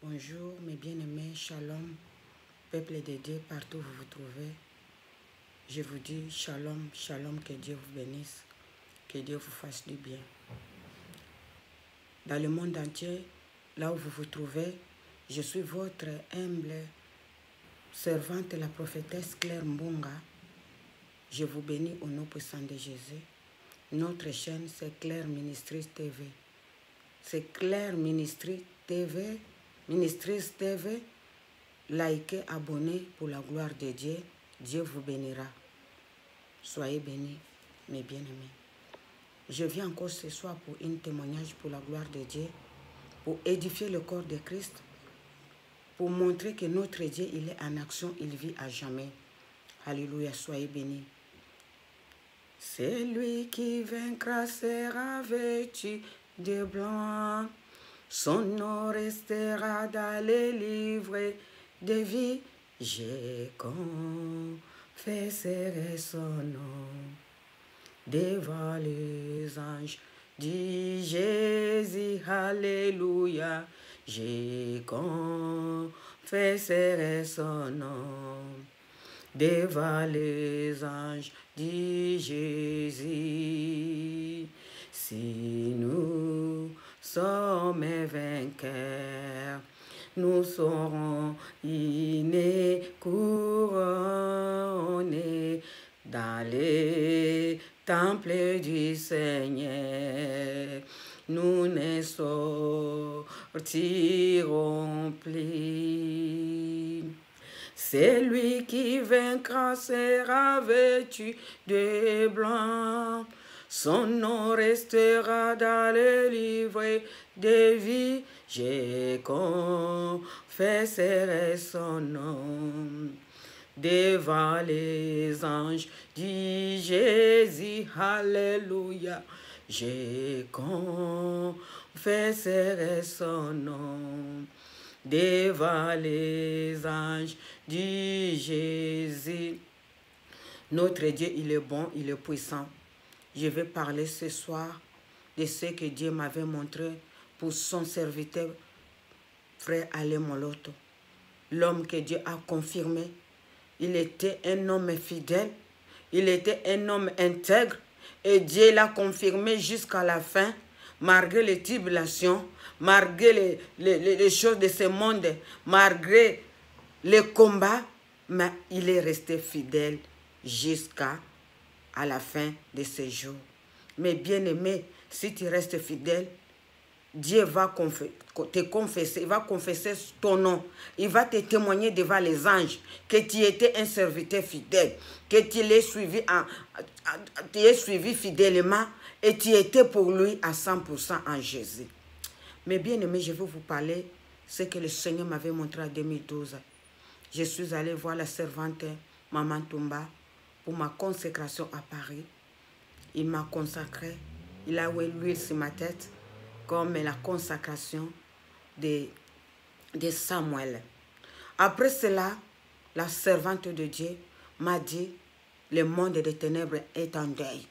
Bonjour mes bien-aimés, shalom, peuple de Dieu, partout où vous vous trouvez. Je vous dis shalom, shalom, que Dieu vous bénisse, que Dieu vous fasse du bien. Dans le monde entier, là où vous vous trouvez, je suis votre humble servante, la prophétesse Claire Mbunga. Je vous bénis au nom puissant de Jésus. Notre chaîne, c'est Claire Ministries TV. C'est Claire Ministries TV. Ministries TV, likez, abonnez pour la gloire de Dieu. Dieu vous bénira. Soyez bénis, mes bien-aimés. Je viens encore ce soir pour un témoignage pour la gloire de Dieu, pour édifier le corps de Christ, pour montrer que notre Dieu, il est en action, il vit à jamais. Alléluia, soyez bénis. C'est lui qui vaincra sera vêtu de blanc. Son nom restera dans les livres de vie. Je confesserai son nom devant les anges. Dis Jésus, alléluia. Je confesserai son nom devant les anges. Dis Jésus. Si nous sommes vainqueurs, nous serons couronnés dans les temples du Seigneur. Nous ne sortirons plus. C'est lui qui vaincra sera vêtu de blanc. Son nom restera dans le livre de vie. Je confesserai son nom devant les anges. Dis Jésus, alléluia. Je confesserai son nom devant les anges. Dis Jésus. Notre Dieu, il est bon, il est puissant. Je vais parler ce soir de ce que Dieu m'avait montré pour son serviteur, frère Alain Moloto. L'homme que Dieu a confirmé. Il était un homme fidèle. Il était un homme intègre. Et Dieu l'a confirmé jusqu'à la fin, malgré les tribulations, malgré les choses de ce monde, malgré les combats, mais il est resté fidèle jusqu'à la fin de ces jours. Mais bien aimé, si tu restes fidèle, Dieu va te confesser, il va confesser ton nom. Il va te témoigner devant les anges que tu étais un serviteur fidèle, que tu l'as suivi fidèlement et tu étais pour lui à 100% en Jésus. Mais bien aimé, je vais vous parler ce que le Seigneur m'avait montré en 2012. Je suis allée voir la servante Maman Toumba pour ma consécration à Paris. Il m'a consacré, il a oué l'huile sur ma tête comme la consacration de Samuel. Après cela, la servante de Dieu m'a dit, le monde des ténèbres est en deuil.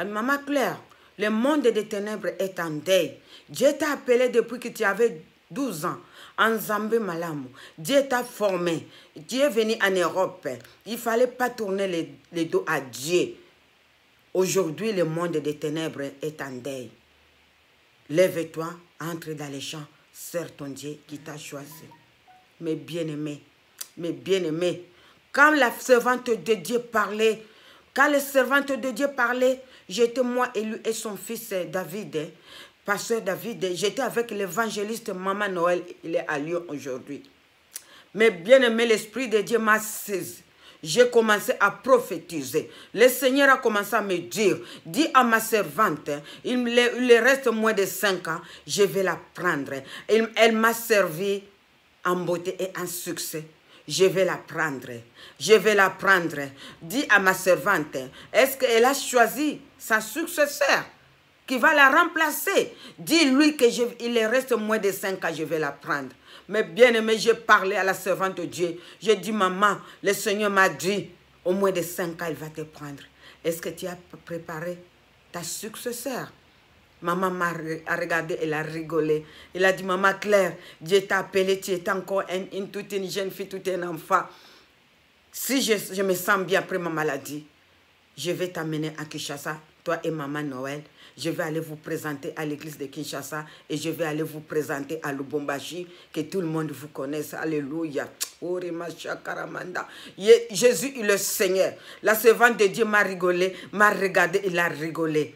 Maman Claire, le monde des ténèbres est en deuil. Dieu t'a appelé depuis que tu avais 12 ans. En Zambie Malamu, Dieu t'a formé. Dieu est venu en Europe. Il ne fallait pas tourner les dos à Dieu. Aujourd'hui, le monde des ténèbres est en deuil. Lève-toi, entre dans les champs, sers ton Dieu qui t'a choisi. Mes bien-aimés, quand la servante de Dieu parlait, j'étais moi élu et son fils David, pasteur David, j'étais avec l'évangéliste Maman Noël, il est à Lyon aujourd'hui. Mais bien aimé, l'Esprit de Dieu m'a saisi. J'ai commencé à prophétiser. Le Seigneur a commencé à me dire, dis à ma servante, il reste moins de 5 ans, je vais la prendre. Elle m'a servi en beauté et en succès. Je vais la prendre. Je vais la prendre. Dis à ma servante, est-ce qu'elle a choisi sa successeur qui va la remplacer? Dis-lui qu'il reste moins de 5 ans, je vais la prendre. Mais bien aimé, j'ai parlé à la servante de Dieu. J'ai dit, maman, le Seigneur m'a dit, au moins de 5 ans, il va te prendre. Est-ce que tu as préparé ta successeur? Maman a regardé, elle a rigolé. Elle a dit, maman Claire, Dieu t'a appelé, tu es encore toute une jeune fille, tout un enfant. Si je me sens bien après ma maladie, je vais t'amener à Kinshasa, toi et maman Noël. Je vais aller vous présenter à l'église de Kinshasa et je vais aller vous présenter à Lubumbashi, que tout le monde vous connaisse. Alléluia. Jésus est le Seigneur. La servante de Dieu m'a rigolé, m'a regardé, il a rigolé.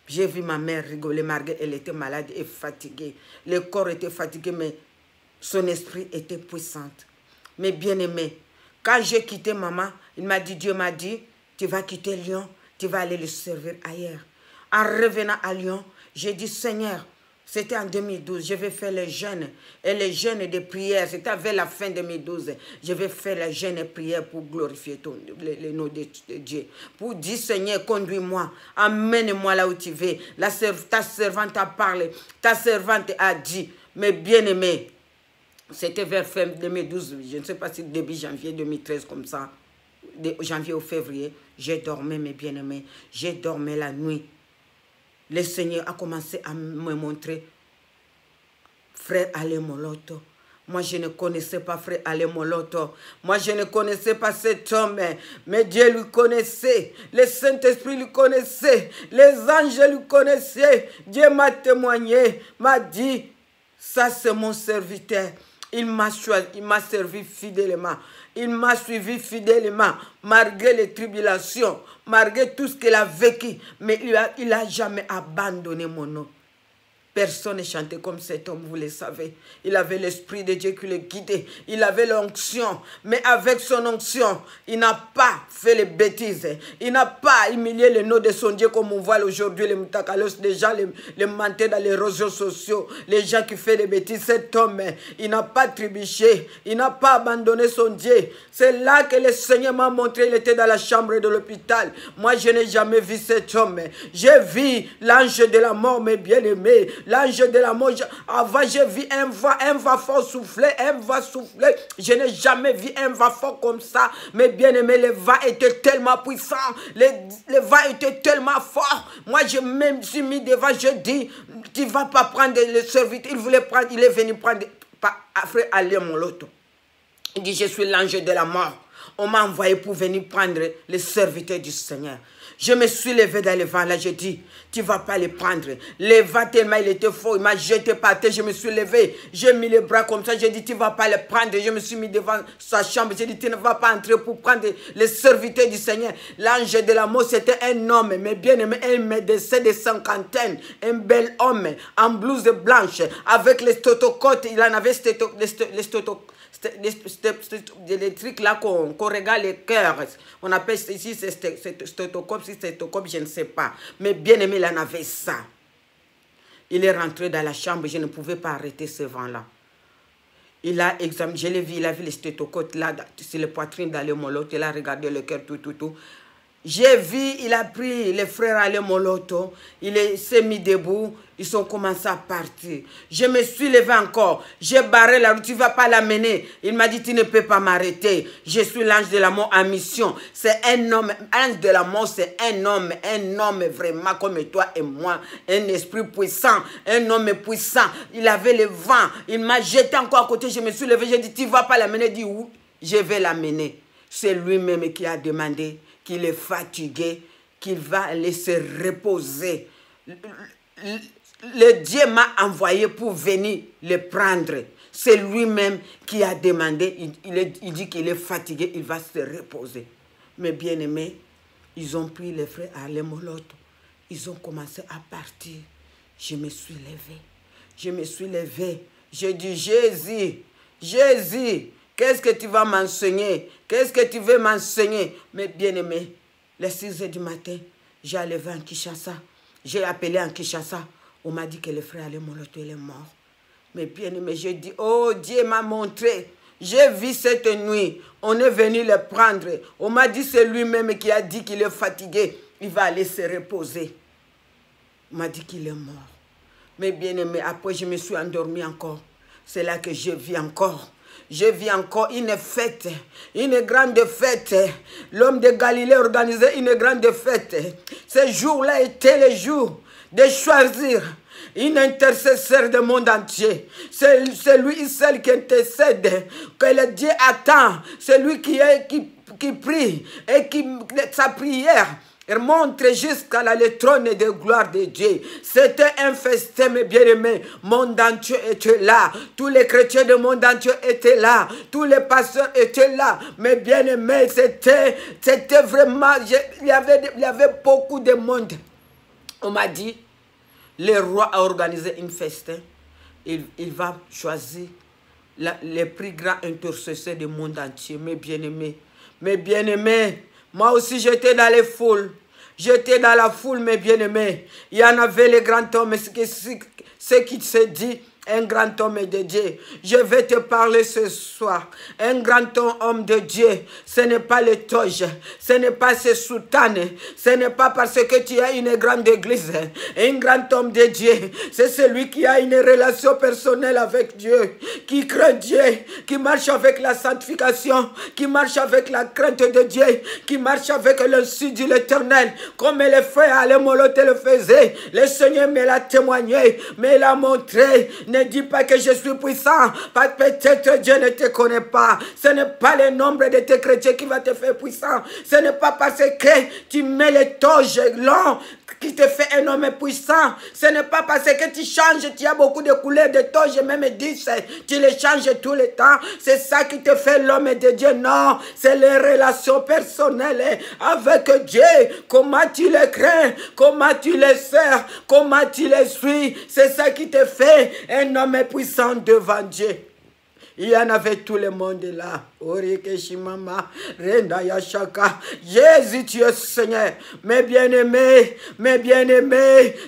J'ai vu ma mère rigoler, malgré elle était malade et fatiguée. Le corps était fatigué, mais son esprit était puissant. Mais bien aimé, quand j'ai quitté maman, il m'a dit, Dieu m'a dit, tu vas quitter Lyon, tu vas aller le servir ailleurs. En revenant à Lyon, j'ai dit, Seigneur, c'était en 2012, je vais faire le jeûne. Et le jeûne de prière, c'était vers la fin 2012. Je vais faire le jeûne et prière pour glorifier le nom de Dieu. Pour dire, Seigneur, conduis-moi, amène-moi là où tu veux. Ta servante a parlé, ta servante a dit, mais bien-aimé, c'était vers fin 2012, je ne sais pas si début janvier 2013 comme ça, de janvier au février, j'ai dormi, mes bien-aimés, j'ai dormi la nuit. Le Seigneur a commencé à me montrer frère Alain Moloto. Moi, je ne connaissais pas frère Alain Moloto. Moi, je ne connaissais pas cet homme. Mais Dieu lui connaissait. Le Saint-Esprit lui connaissait. Les anges lui connaissaient. Dieu m'a témoigné, m'a dit, ça c'est mon serviteur. Il m'a servi fidèlement. Il m'a suivi fidèlement, malgré les tribulations, malgré tout ce qu'il a vécu. Mais il n'a jamais abandonné mon nom. Personne ne chantait comme cet homme, vous le savez. Il avait l'Esprit de Dieu qui le guidait. Il avait l'onction. Mais avec son onction, il n'a pas fait les bêtises. Il n'a pas humilié le nom de son Dieu comme on voit aujourd'hui, les moutakalos, les gens les mentés dans les réseaux sociaux, les gens qui font des bêtises. Cet homme, il n'a pas trébuché. Il n'a pas abandonné son Dieu. C'est là que le Seigneur m'a montré. Il était dans la chambre de l'hôpital. Moi, je n'ai jamais vu cet homme. J'ai vu l'ange de la mort, mes bien-aimés. L'ange de la mort, avant j'ai vu un vent fort souffler, un vent souffler. Je n'ai jamais vu un vent fort comme ça. Mais bien aimé, le vent était tellement puissant, le vent était tellement fort. Moi je me suis mis devant, je dis, tu ne vas pas prendre le serviteur. Il voulait prendre, il est venu prendre, frère Alain Moloto. Il dit, je suis l'ange de la mort. On m'a envoyé pour venir prendre le serviteur du Seigneur. Je me suis levé dans le vent, là, j'ai dit, tu ne vas pas le prendre. Le vent tellement il était fort, il m'a jeté par terre, je me suis levé, j'ai mis les bras comme ça, j'ai dit, tu ne vas pas le prendre. Je me suis mis devant sa chambre, j'ai dit, tu ne vas pas entrer pour prendre le serviteur du Seigneur. L'ange de la mort, c'était un homme, mais bien aimé, un médecin de cinquantaine, un bel homme, en blouse blanche, avec les stotocotes, il en avait les stotocotes. Les trucs là qu'on regarde les cœurs. On appelle ici stéthoscope, je ne sais pas. Mais bien aimé, il en avait ça. Il est rentré dans la chambre, je ne pouvais pas arrêter ce vent-là. Il a examiné, je l'ai vu, il a vu les stéthoscopes là, sur les poitrines d'Alain Moloto, il a regardé le cœur, tout. J'ai vu, il a pris les frères Alain Moloto, il s'est mis debout, ils ont commencé à partir. Je me suis levé encore, j'ai barré la route, tu ne vas pas l'amener. Il m'a dit, tu ne peux pas m'arrêter. Je suis l'ange de la mort en mission. C'est un homme, l'ange de la mort, c'est un homme vraiment comme toi et moi. Un esprit puissant, un homme puissant. Il avait le vent, il m'a jeté encore à côté, je me suis levé, j'ai dit, tu ne vas pas l'amener. Il dit, oui, je vais l'amener. C'est lui-même qui a demandé qu'il est fatigué, qu'il va laisser reposer. Le Dieu m'a envoyé pour venir le prendre. C'est lui-même qui a demandé. Il dit qu'il est fatigué, il va se reposer. Mais bien aimé, ils ont pris les frères Alain Moloto. Ils ont commencé à partir. Je me suis levé. Je me suis levé. J'ai dit, Jésus, Jésus, qu'est-ce que tu vas m'enseigner? Qu'est-ce que tu veux m'enseigner? Mais bien aimé, les 6 h du matin, j'ai levé en Kinshasa. J'ai appelé en Kinshasa. On m'a dit que le frère Alain Moloto est mort. Mais bien aimé, j'ai dit, oh Dieu m'a montré. J'ai vu cette nuit. On est venu le prendre. On m'a dit, c'est lui-même qui a dit qu'il est fatigué. Il va aller se reposer. On m'a dit qu'il est mort. Mais bien aimé, après je me suis endormi encore. C'est là que je vis encore. Je vis encore une fête, une grande fête. L'homme de Galilée organisait une grande fête. Ce jour-là était le jour de choisir une intercesseur du monde entier. C'est lui seul qui intercède, que le Dieu attend. C'est lui qui prie et qui sa prière montre jusqu'à le trône de gloire de Dieu. C'était un festin, mes bien-aimés. Le monde entier était là. Tous les chrétiens du monde entier étaient là. Tous les pasteurs étaient là. Mes bien-aimés, c'était vraiment... Il y avait beaucoup de monde. On m'a dit, le roi a organisé une festin. Il va choisir les plus grands intercesseurs du monde entier. Mes bien-aimés. Mes bien-aimés. Moi aussi, j'étais dans les foules. J'étais dans la foule, mes bien-aimés. Il y en avait les grands hommes. Ce qui se dit, un grand homme de Dieu. Je vais te parler ce soir. Un grand homme de Dieu, ce n'est pas le toge, ce n'est pas ce soutane, ce n'est pas parce que tu as une grande église. Un grand homme de Dieu, c'est celui qui a une relation personnelle avec Dieu, qui craint Dieu, qui marche avec la sanctification, qui marche avec la crainte de Dieu, qui marche avec l'insu de l'Éternel, comme le frère Alémolote le faisait. Le Seigneur me l'a témoigné, me l'a montré. Ne dis pas que je suis puissant, parce que peut-être Dieu ne te connaît pas. Ce n'est pas le nombre de tes chrétiens qui va te faire puissant. Ce n'est pas parce que tu mets les toges longs qui te fait un homme puissant. Ce n'est pas parce que tu changes, tu as beaucoup de couleurs de toges, même 10, tu les changes tout le temps. C'est ça qui te fait l'homme de Dieu. Non, c'est les relations personnelles avec Dieu. Comment tu les crains, comment tu les sers, comment tu les suis. C'est ça qui te fait un homme puissant devant Dieu. Il y en avait tout le monde là. Jésus, tu es Seigneur. Mes bien-aimés,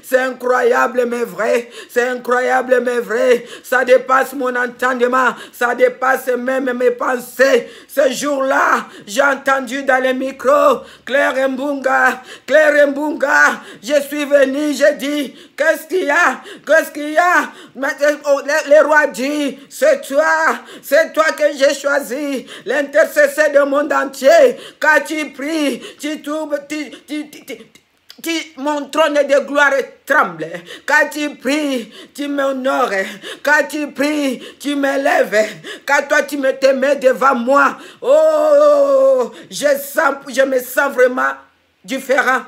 c'est incroyable mais vrai. C'est incroyable mais vrai. Ça dépasse mon entendement. Ça dépasse même mes pensées. Ce jour-là, j'ai entendu dans le micro, Claire Mbunga, je suis venu, j'ai dit, qu'est-ce qu'il y a? Qu'est-ce qu'il y a? Le roi dit, c'est toi que j'ai choisi. L'intercesseur du monde entier. Quand tu pries, mon trône de gloire tremble. Quand tu pries, tu m'honores. Quand tu pries, tu m'élèves. Quand toi, tu te mets devant moi, oh, je me sens vraiment différent.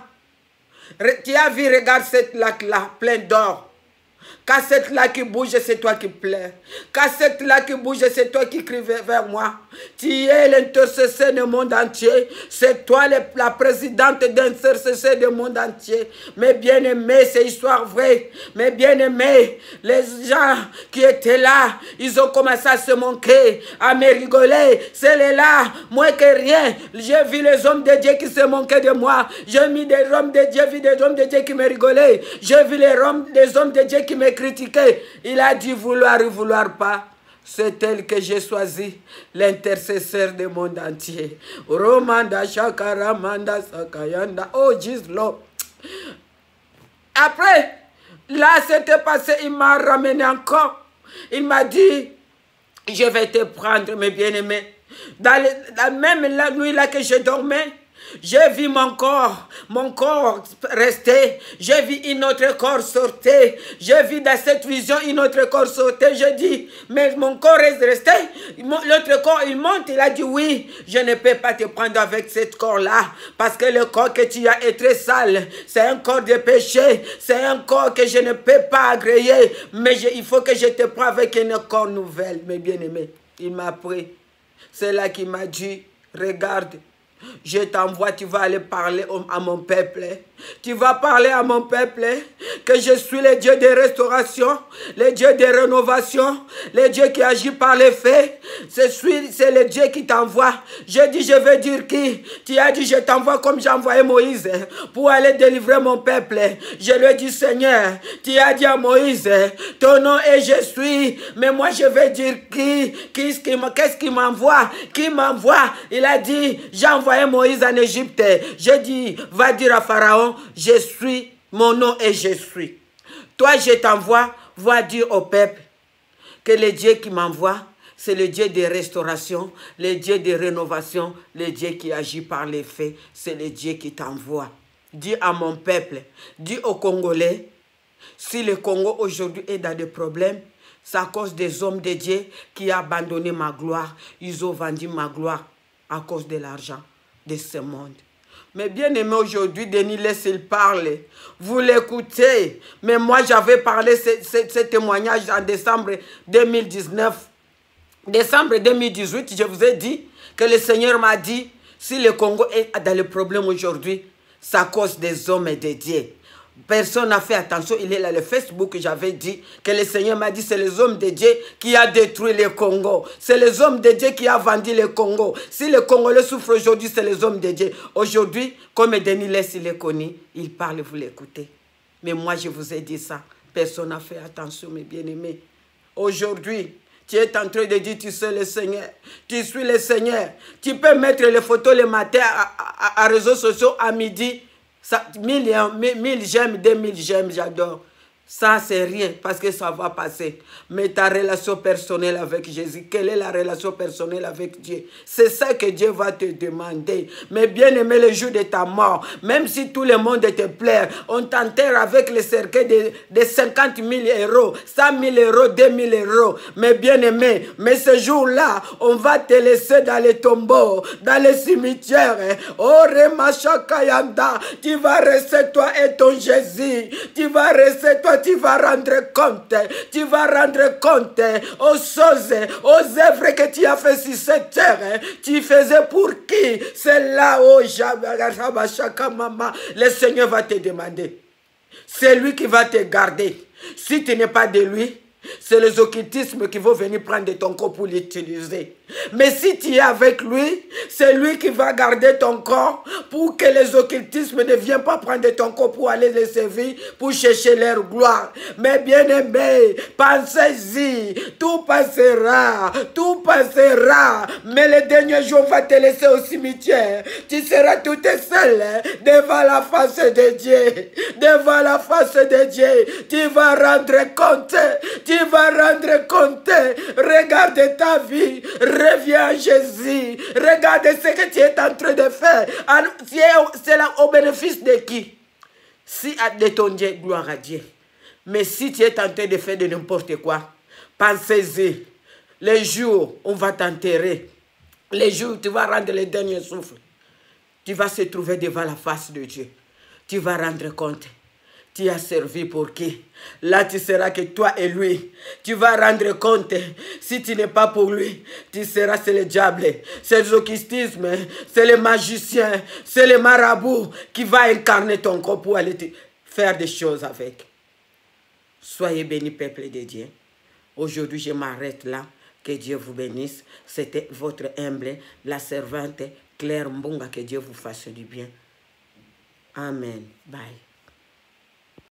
Tu as vu, regarde cette lac-là, plein d'or. Quand cette là qui bouge, c'est toi qui pleures. Quand cette là qui bouge, c'est toi qui crie vers moi. Tu es l'intercesseur du monde entier. C'est toi la présidente d'intercesseur du monde entier. Mes bien-aimés, c'est histoire vraie. Mes bien-aimés, les gens qui étaient là, ils ont commencé à se moquer, à me rigoler. C'est là, moins que rien. J'ai vu les hommes de Dieu qui se moquaient de moi. J'ai mis des hommes de Dieu, vu des hommes de Dieu qui me rigolaient. J'ai vu des hommes de Dieu qui me critiqué. Il a dit vouloir ou vouloir pas. C'est elle que j'ai choisi, l'intercesseur du monde entier. Romanda Shakaramanda Sakayanda. Oh, Jesus Lord. Après, là, c'était passé, il m'a ramené encore. Il m'a dit, je vais te prendre, mes bien-aimés. Même la nuit là que je dormais, j'ai vu mon corps rester. J'ai vu un autre corps sortir. J'ai vu dans cette vision un autre corps sortir. Je dis, mais mon corps est resté. L'autre corps, il monte. Il a dit, oui, je ne peux pas te prendre avec ce corps-là. Parce que le corps que tu as est très sale. C'est un corps de péché. C'est un corps que je ne peux pas agréer. Mais il faut que je te prenne avec un corps nouvel, mes bien-aimés. Il m'a pris. C'est là qu'il m'a dit, regarde. Je t'envoie, tu vas aller parler à mon peuple. Tu vas parler à mon peuple que je suis le Dieu de restauration, le Dieu de rénovation, le Dieu qui agit par les faits. C'est le Dieu qui t'envoie. Je dis, je veux dire qui? Tu as dit, je t'envoie comme j'ai envoyé Moïse pour aller délivrer mon peuple. Je lui ai dit, Seigneur, tu as dit à Moïse, ton nom est je suis. Mais moi, je veux dire qui? Qu'est-ce qui m'envoie? Qui m'envoie? Il a dit, j'ai envoyé Moïse en Égypte. Je dis, va dire à Pharaon, je suis, mon nom est je suis. Toi, je t'envoie, va dire au peuple que le Dieu qui m'envoie, c'est le Dieu de restauration, le Dieu de rénovation, le Dieu qui agit par les faits, c'est le Dieu qui t'envoie. Dis à mon peuple, dis aux Congolais Si le Congo aujourd'hui est dans des problèmes, c'est à cause des hommes de Dieu qui ont abandonné ma gloire. Ils ont vendu ma gloire à cause de l'argent de ce monde. Mais bien aimé, aujourd'hui, Denis laisse-il parler. Vous l'écoutez. Mais moi, j'avais parlé ce témoignage en décembre 2019. Décembre 2018, je vous ai dit que le Seigneur m'a dit, si le Congo est dans le problème aujourd'hui, c'est à cause des hommes et des dieux. Personne n'a fait attention. Il est là, le Facebook, j'avais dit que le Seigneur m'a dit, c'est les hommes de Dieu qui a détruit le Congo. C'est les hommes de Dieu qui a vendu le Congo. Si le Congolais souffre aujourd'hui, c'est les hommes de Dieu. Aujourd'hui, comme Denis Laisse, il est connu, il parle, vous l'écoutez. Mais moi, je vous ai dit ça. Personne n'a fait attention, mes bien-aimés. Aujourd'hui, tu es en train de dire, tu sais le Seigneur, tu suis le Seigneur. Tu peux mettre les photos le matin à réseaux sociaux à midi. 1000 j'aime, 2000 j'aime, j'adore. Ça, c'est rien parce que ça va passer. Mais ta relation personnelle avec Jésus, quelle est la relation personnelle avec Dieu? C'est ça que Dieu va te demander. Mais bien aimé, le jour de ta mort, même si tout le monde te plaît, on t'enterre avec le cercueil de 50 000 euros, 100 000 euros, 2 000 euros. Mais bien aimé, mais ce jour-là, on va te laisser dans les tombeaux, dans les cimetières. Oh, Remachakayanda, tu vas rester toi et ton Jésus. Tu vas rester toi. Tu vas rendre compte aux choses, aux œuvres que tu as fait sur cette terre. Tu faisais pour qui? C'est là où le Seigneur va te demander. C'est lui qui va te garder. Si tu n'es pas de lui, c'est les occultismes qui vont venir prendre ton corps pour l'utiliser. Mais si tu es avec lui, c'est lui qui va garder ton corps pour que les occultismes ne viennent pas prendre ton corps pour aller les servir, pour chercher leur gloire. Mais bien aimé, pensez-y, tout passera, mais le dernier jour va te laisser au cimetière. Tu seras tout seul devant la face de Dieu, tu vas rendre compte, regarde ta vie, reviens à Jésus. Regarde ce que tu es en train de faire. C'est là au bénéfice de qui? Si de ton Dieu, gloire à Dieu. Mais si tu es en train de faire de n'importe quoi, pensez-y. Les jours, on va t'enterrer. Les jours, tu vas rendre le dernier souffle. Tu vas se trouver devant la face de Dieu. Tu vas rendre compte. Tu as servi pour qui? Là, tu seras que toi et lui. Tu vas rendre compte. Si tu n'es pas pour lui, tu seras, c'est le diable. C'est le occultisme. C'est le magicien. C'est le marabout qui va incarner ton corps pour aller faire des choses avec. Soyez bénis, peuple de Dieu. Aujourd'hui, je m'arrête là. Que Dieu vous bénisse. C'était votre humble, la servante Claire Mbonga. Que Dieu vous fasse du bien. Amen. Bye.